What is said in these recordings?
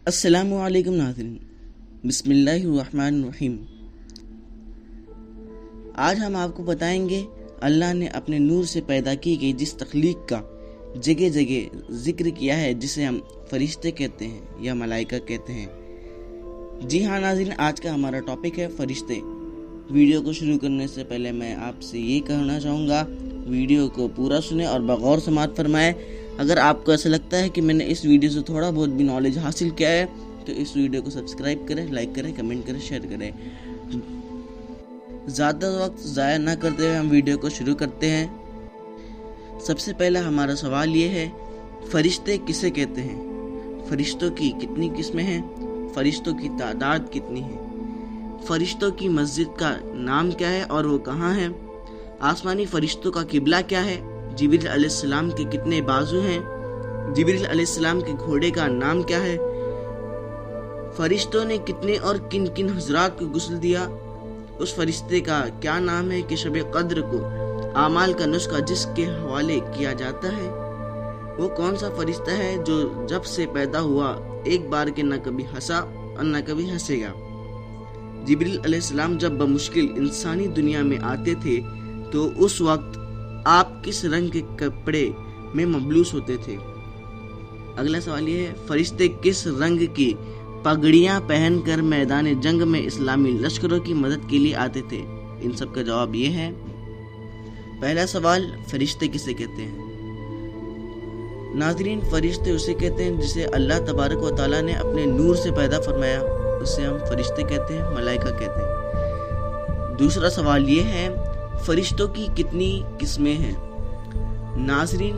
السلام علیکم ناظرین، بسم اللہ الرحمن الرحیم۔ آج ہم آپ کو بتائیں گے اللہ نے اپنے نور سے پیدا کی گئی جس تخلیق کا جگہ جگہ ذکر کیا ہے، جسے ہم فرشتے کہتے ہیں یا ملائکہ کہتے ہیں۔ جی ہاں ناظرین، آج کا ہمارا ٹاپک ہے فرشتے۔ ویڈیو کو شروع کرنے سے پہلے میں آپ سے یہ کہنا چاہوں گا، ویڈیو کو پورا سنیں اور بغور سماعت فرمائیں۔ اگر آپ کو ایسا لگتا ہے کہ میں نے اس ویڈیو سے تھوڑا بہت بھی نالج حاصل کیا ہے تو اس ویڈیو کو سبسکرائب کریں، لائک کریں، کمنٹ کریں، شیئر کریں۔ زیادہ وقت ضائع نہ کرتے ہوئے ہم ویڈیو کو شروع کرتے ہیں۔ سب سے پہلا ہمارا سوال یہ ہے، فرشتے کسے کہتے ہیں؟ فرشتوں کی کتنی قسمیں ہیں؟ فرشتوں کی تعداد کتنی ہے؟ فرشتوں کی مسجد کا نام کیا ہے اور وہ کہاں ہے؟ آسمانی فرشتوں کا قبلہ کیا ہے؟ جبریل علیہ السلام کے کتنے بازو ہیں؟ جبریل علیہ السلام کے گھوڑے کا نام کیا ہے؟ فرشتوں نے کتنے اور کن کن حضرات کو غسل دیا؟ اس فرشتے کا کیا نام ہے کہ شب قدر کو اعمال کا نسخہ جس کے حوالے کیا جاتا ہے؟ وہ کون سا فرشتہ ہے جو جب سے پیدا ہوا ایک بار کے نہ کبھی ہنسا اور نہ کبھی ہنسے گا؟ جبریل علیہ السلام جب بمشکل انسانی دنیا میں آتے تھے تو اس وقت آپ کس رنگ کے کپڑے میں ملبوس ہوتے تھے؟ اگلا سوال یہ ہے، فرشتے کس رنگ کی پگڑیاں پہن کر میدان جنگ میں اسلامی لشکروں کی مدد کے لیے آتے تھے؟ ان سب کا جواب یہ ہے۔ پہلا سوال، فرشتے کسے کہتے ہیں؟ ناظرین، فرشتے اسے کہتے ہیں جسے اللہ تبارک و تعالیٰ نے اپنے نور سے پیدا فرمایا، اسے ہم فرشتے کہتے ہیں، ملائکہ کہتے ہیں۔ دوسرا سوال یہ ہے، فرشتوں کی کتنی قسمیں ہیں؟ ناظرین،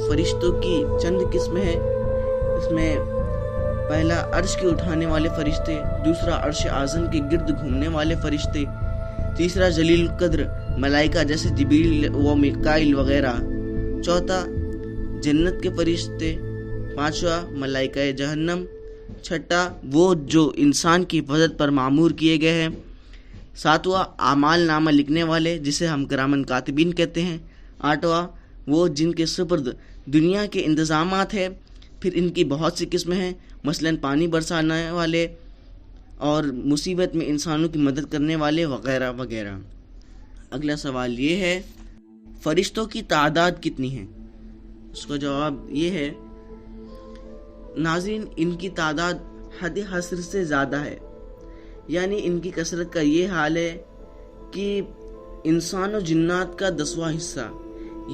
فرشتوں کی چند قسمیں ہیں۔ اس میں پہلا عرش کے اٹھانے والے فرشتے، دوسرا عرش اعظم کے گرد گھومنے والے فرشتے، تیسرا جلیل القدر ملائکہ جیسے جبریل و میکائیل وغیرہ، چوتھا جنت کے فرشتے، پانچواں ملائکہ جہنم، چھٹا وہ جو انسان کی حفاظت پر معمور کیے گئے ہیں، ساتواں اعمال نامہ لکھنے والے جسے ہم کرامن کاتبین کہتے ہیں، آٹھواں وہ جن کے سپرد دنیا کے انتظامات ہیں۔ پھر ان کی بہت سی قسمیں ہیں، مثلا پانی برسانے والے اور مصیبت میں انسانوں کی مدد کرنے والے وغیرہ وغیرہ۔ اگلا سوال یہ ہے، فرشتوں کی تعداد کتنی ہے؟ اس کا جواب یہ ہے، ناظرین، ان کی تعداد حد حصر سے زیادہ ہے، یعنی ان کی کثرت کا یہ حال ہے کہ انسان اور جنات کا 10واں حصہ،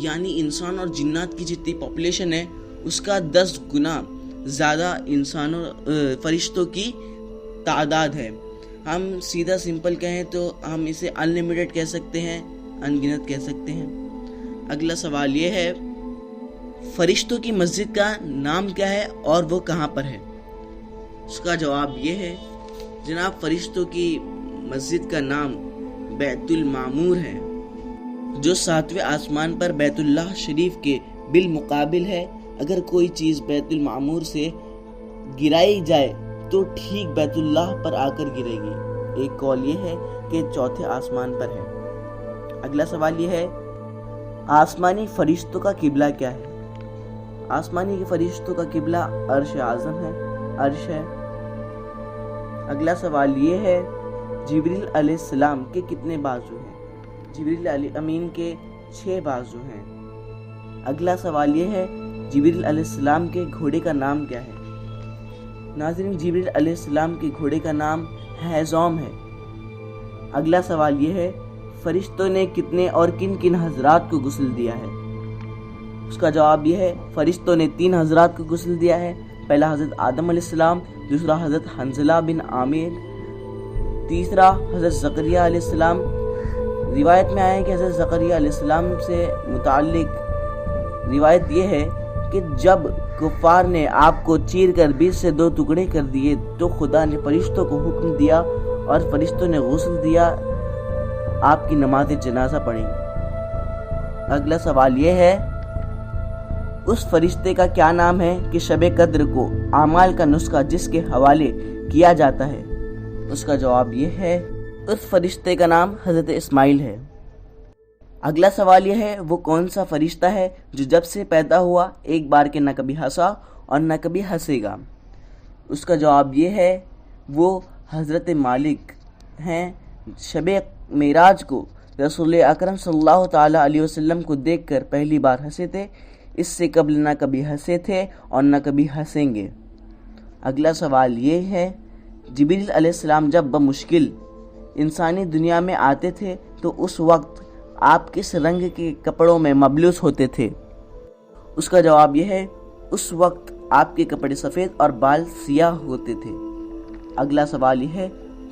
یعنی انسان اور جنات کی جتنی پاپولیشن ہے اس کا 10 گنا زیادہ فرشتوں کی تعداد ہے۔ ہم سیدھا سمپل کہیں تو ہم اسے انلیمیٹڈ کہہ سکتے ہیں، انگنت کہہ سکتے ہیں۔ اگلا سوال یہ ہے، فرشتوں کی مسجد کا نام کیا ہے اور وہ کہاں پر ہے؟ اس کا جواب یہ ہے، جناب، فرشتوں کی مسجد کا نام بیت المعمور ہے، جو 7ویں آسمان پر بیت اللہ شریف کے بالمقابل ہے۔ اگر کوئی چیز بیت المعمور سے گرائی جائے تو ٹھیک بیت اللہ پر آ کر گرے گی۔ ایک قول یہ ہے کہ 4تھے آسمان پر ہے۔ اگلا سوال یہ ہے، آسمانی فرشتوں کا قبلہ کیا ہے؟ آسمانی فرشتوں کا قبلہ عرش اعظم ہے، عرش ہے۔ اگلا سوال یہ ہے، جبریل علیہ السلام کے کتنے بازو ہیں؟ جبریل علیہ امین کے 6 بازو ہیں۔ اگلا سوال یہ ہے، جبریل علیہ السلام کے گھوڑے کا نام کیا ہے؟ ناظرین، جبریل علیہ السلام کے گھوڑے کا نام حیزوم ہے۔ اگلا سوال یہ ہے، فرشتوں نے کتنے اور کن کن حضرات کو غسل دیا ہے؟ اس کا جواب یہ ہے، فرشتوں نے 3 حضرات کو غسل دیا ہے۔ پہلا حضرت آدم علیہ السلام، دوسرا حضرت حنظلہ بن عامر، تیسرا حضرت زکریا علیہ السلام۔ روایت میں آیا ہے کہ حضرت زکریا علیہ السلام سے متعلق روایت یہ ہے کہ جب کفار نے آپ کو چیر کر 20 سے 2 ٹکڑے کر دیے تو خدا نے فرشتوں کو حکم دیا اور فرشتوں نے غسل دیا، آپ کی نماز جنازہ پڑھی۔ اگلا سوال یہ ہے، اس فرشتے کا کیا نام ہے کہ شب قدر کو اعمال کا نسخہ جس کے حوالے کیا جاتا ہے؟ اس کا جواب یہ ہے، اس فرشتے کا نام حضرت اسماعیل ہے۔ اگلا سوال یہ ہے، وہ کون سا فرشتہ ہے جو جب سے پیدا ہوا ایک بار کے نہ کبھی ہنسا اور نہ کبھی ہنسے گا؟ اس کا جواب یہ ہے وہ حضرت مالک ہیں۔ شب معراج کو رسول اکرم صلی اللہ تعالیٰ علیہ وسلم کو دیکھ کر پہلی بار ہنسے تھے، اس سے قبل نہ کبھی ہنسے تھے اور نہ کبھی ہنسیں گے۔ اگلا سوال یہ ہے، جبریل علیہ السلام جب بمشکل انسانی دنیا میں آتے تھے تو اس وقت آپ کس رنگ کے کپڑوں میں ملبوس ہوتے تھے؟ اس کا جواب یہ ہے، اس وقت آپ کے کپڑے سفید اور بال سیاہ ہوتے تھے۔ اگلا سوال یہ ہے،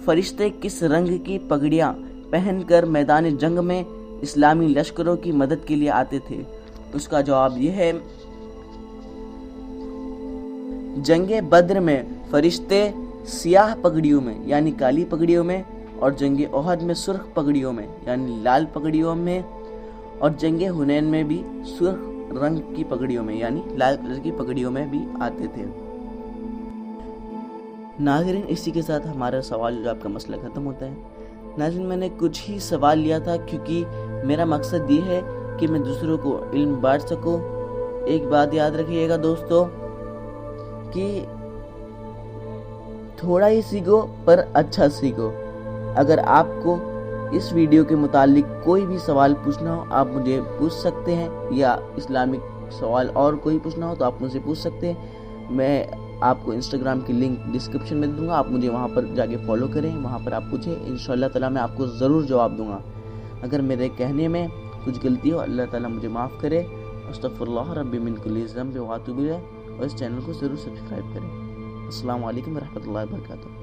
فرشتے کس رنگ کی پگڑیاں پہن کر میدان جنگ میں اسلامی لشکروں کی مدد کے لیے آتے تھے؟ اس کا جواب یہ ہے، جنگ بدر میں فرشتے سیاہ پگڑیوں میں یعنی کالی پگڑیوں میں، اور جنگ احد میں سرخ پگڑیوں میں یعنی لال پگڑیوں میں، اور جنگ حنین میں بھی سرخ رنگ کی پگڑیوں میں یعنی لال کلر کی پگڑیوں میں بھی آتے تھے۔ ناظرین، اسی کے ساتھ ہمارا سوال جواب کا مسئلہ ختم ہوتا ہے۔ ناظرین، میں نے کچھ ہی سوال لیا تھا کیونکہ میرا مقصد یہ ہے کہ میں دوسروں کو علم بانٹ سکوں۔ ایک بات یاد رکھیے گا دوستو کہ تھوڑا ہی سیکھو پر اچھا سیکھو۔ اگر آپ کو اس ویڈیو کے متعلق کوئی بھی سوال پوچھنا ہو آپ مجھے پوچھ سکتے ہیں، یا اسلامک سوال اور کوئی پوچھنا ہو تو آپ مجھ سے پوچھ سکتے ہیں۔ میں آپ کو انسٹاگرام کی لنک ڈسکرپشن میں دوں گا، آپ مجھے وہاں پر جا کے فالو کریں، وہاں پر آپ پوچھیں، انشاءاللہ تعالیٰ میں آپ کو ضرور جواب دوں گا۔ اگر میرے کہنے میں کچھ غلطی ہو اللہ تعالیٰ مجھے معاف کرے۔ استغفر اللہ ربی من کل ذنب واتوب الیہ، اور اس چینل کو ضرور سبسکرائب کریں۔ السلام علیکم ورحمۃ اللہ وبرکاتہ۔